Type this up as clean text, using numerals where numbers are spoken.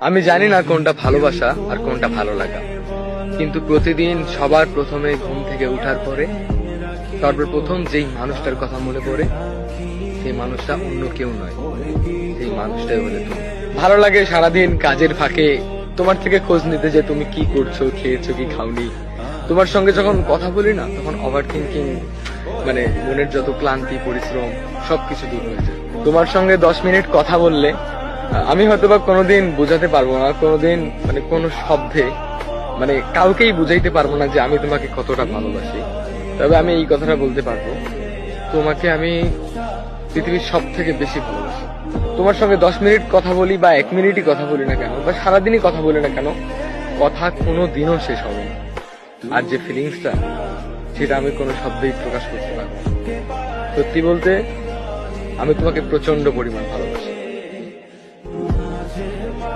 আমি জানি না কোনটা ভালোবাসা আর কোনটা ভালো লাগা, কিন্তু প্রতিদিন সবার প্রথমে ঘুম থেকে উঠার পরে সর্বপ্রথম যেই মানুষটার কথা মনে পড়ে সেই মানুষটা অন্য কেউ নয়, সেই মানুষটাই হলে তুমি। ভালো লাগে সারাদিন কাজের ফাঁকে তোমার থেকে খোঁজ নিতে, যে তুমি কি করছো, খেয়েছো কি খাওনি। তোমার সঙ্গে যখন কথা বলি না, তখন ওভার থিঙ্কিং মানে মনের যত ক্লান্তি পরিশ্রম সবকিছু দূর হয়ে যায়। তোমার সঙ্গে 10 মিনিট কথা বললে আমি হয়তোবা কোনোদিন বোঝাতে পারবো না, কোনোদিন মানে কোনো শব্দে মানে কাউকেই বুঝাইতে পারবো না যে আমি তোমাকে কতটা ভালোবাসি। তবে আমি এই কথাটা বলতে পারবো, তোমাকে আমি পৃথিবীর সব থেকে বেশি ভালোবাসি। তোমার সঙ্গে 10 মিনিট কথা বলি বা 1 মিনিটই কথা বলি না কেন, বা সারাদিনই কথা বলি না কেন, কথা কোনো দিনও শেষ হবে না। আর যে ফিলিংসটা, সেটা আমি কোনো শব্দেই প্রকাশ করতে পারবো না। সত্যি বলতে আমি তোমাকে প্রচন্ড পরিমাণ ভালোবাসি।